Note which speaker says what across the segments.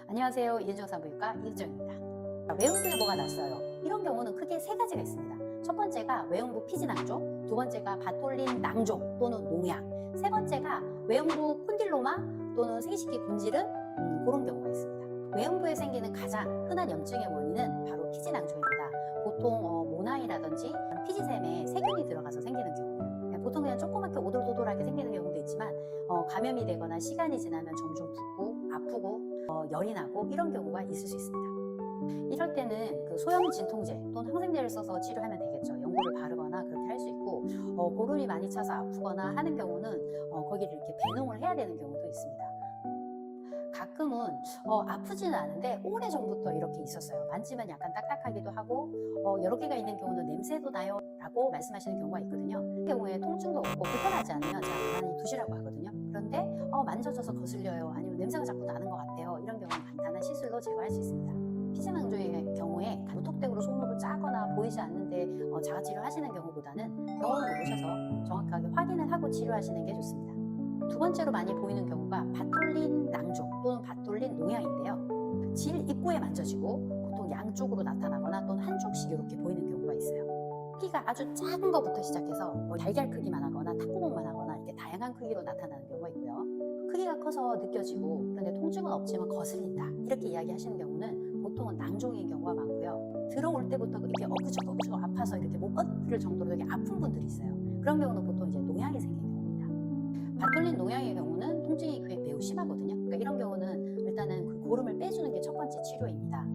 Speaker 1: 안녕하세요. 이은정 산부인과 이은정입니다. 외음부에 뭐가 났어요? 이런 경우는 크게 세 가지가 있습니다. 첫 번째가 외음부 피지낭종, 두 번째가 바톨린 낭종 또는 농약, 세 번째가 외음부 콘딜로마 또는 생식기 군질은 그런 경우가 있습니다. 외음부에 생기는 가장 흔한 염증의 원인은 바로 피지낭종입니다. 보통 모낭이라든지 피지샘에 세균이 들어가서 생기는 경우예요. 보통 그냥 조그맣게 오돌도돌하게 생기는 경우도 있지만 감염이 되거나 시간이 지나면 점점 붓고 아프고 열이 나고 이런 경우가 있을 수 있습니다. 이럴 때는 그 소염 진통제 또는 항생제를 써서 치료하면 되겠죠. 연고를 바르거나 그렇게 할 수 있고 보름이 많이 차서 아프거나 하는 경우는 거기를 이렇게 배농을 해야 되는 경우도 있습니다. 가끔은 아프지는 않은데 오래전부터 이렇게 있었어요. 만지면 약간 딱딱하기도 하고 여러 개가 있는 경우는 냄새도 나요 라고 말씀하시는 경우가 있거든요. 그 경우에 통증도 없고 불편하지 않으면 제가 가만히 두시라고 하거든요. 그런데 만져져서 거슬려요, 아니면 냄새가 자꾸 나는 것 같아요, 이런 경우는 간단한 시술로 제거할 수 있습니다. 피지낭종의 경우에 무턱대고로 손으로 짜거나 보이지 않는데 자가치료 하시는 경우보다는 병원으로 오셔서 정확하게 확인을 하고 치료하시는 게 좋습니다. 두 번째로 많이 보이는 경우가 바톨린 낭종 또는 바톨린 농약인데요. 질 입구에 만져지고 보통 양쪽으로 나타나거나 또는 한쪽씩 이렇게 보이는 경우가 있어요. 크기가 아주 작은 것부터 시작해서 달걀 크기만 하거나 탁구공만 하거나 이렇게 다양한 크기로 나타나는 경우가 있고요. 크기가 커서 느껴지고 그런데 통증은 없지만 거슬린다, 이렇게 이야기하시는 경우는 보통은 낭종인 경우가 많고요. 들어올 때부터 이렇게 어그저그저그 아파서 이렇게 못 버틸 정도로 되게 아픈 분들이 있어요. 그런 경우는 보통 이제 농약이 생긴 경우입니다. 바톨린 농약의 경우는 통증이 매우 심하거든요. 그러니까 이런 경우는 일단은 그 고름을 빼주는 게 첫 번째 치료입니다.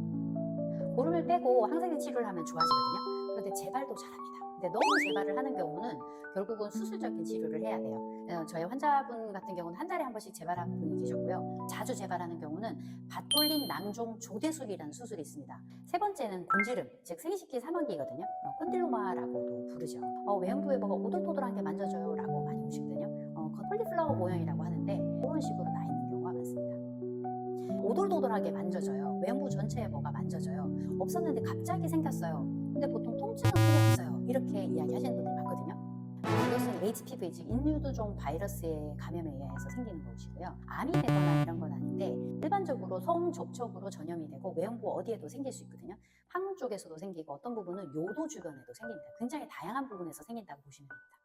Speaker 1: 고름을 빼고 항생제 치료를 하면 좋아지거든요. 그런데 재발도 잘합니다. 근데 너무 재발을 하는 경우는 결국은 수술적인 치료를 해야 돼요. 저희 환자분 같은 경우는 한 달에 한 번씩 재발하는 분이 계셨고요. 자주 재발하는 경우는 바톨린 낭종 조대술이라는 수술이 있습니다. 세 번째는 곤지름, 즉 생식기 사망기거든요. 콘딜로마라고도 부르죠. 외음부에 뭐가 오돌토돌한 게 만져져요 라고 많이 오시거든요. 콜리플라워 모양이라고 하는데 그런 식으로 나 있는 경우가 많습니다. 오돌도돌하게 만져져요. 외음부 전체에 뭐가 만져져요. 없었는데 갑자기 생겼어요. 근데 보통 통증은 크게 없어요, 이렇게 이야기하시는 분들이 많거든요. 이것은 HPV, 즉 인유두종 바이러스의 감염에 의해서 생기는 것이고요. 암이 되거나 이런 건 아닌데 일반적으로 성접촉으로 전염이 되고 외음부 어디에도 생길 수 있거든요. 항문 쪽에서도 생기고 어떤 부분은 요도 주변에도 생깁니다. 굉장히 다양한 부분에서 생긴다고 보시면 됩니다.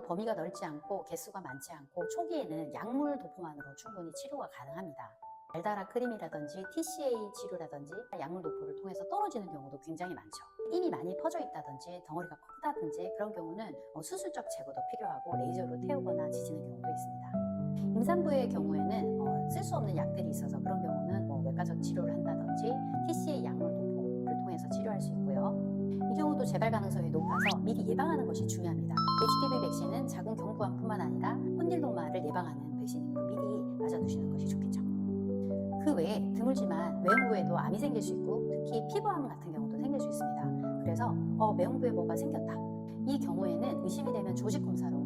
Speaker 1: 범위가 넓지 않고 개수가 많지 않고 초기에는 약물 도포만으로 충분히 치료가 가능합니다. 알다라 크림이라든지 TCA 치료라든지 약물 도포를 통해서 떨어지는 경우도 굉장히 많죠. 이미 많이 퍼져 있다든지 덩어리가 크다든지 그런 경우는 수술적 제거도 필요하고 레이저로 태우거나 지지는 경우도 있습니다. 임산부의 경우에는 쓸 수 없는 약들이 있어서 그런 경우는 외과적 치료를 한다든지 TCA 약물 도포를 통해서 치료할 수 있고요. 이 경우도 재발 가능성이 높아서 미리 예방하는 것이 중요합니다. HPV 백신은 작은 경부암뿐만 아니라 콘딜로마를 예방하는 백신이므로 미리 맞아두시는 것이 좋겠죠. 그 외에 드물지만 외음부에도 암이 생길 수 있고 특히 피부암 같은 경우도 생길 수 있습니다. 그래서 외음부에 뭐가 생겼다, 이 경우에는 의심이 되면 조직 검사로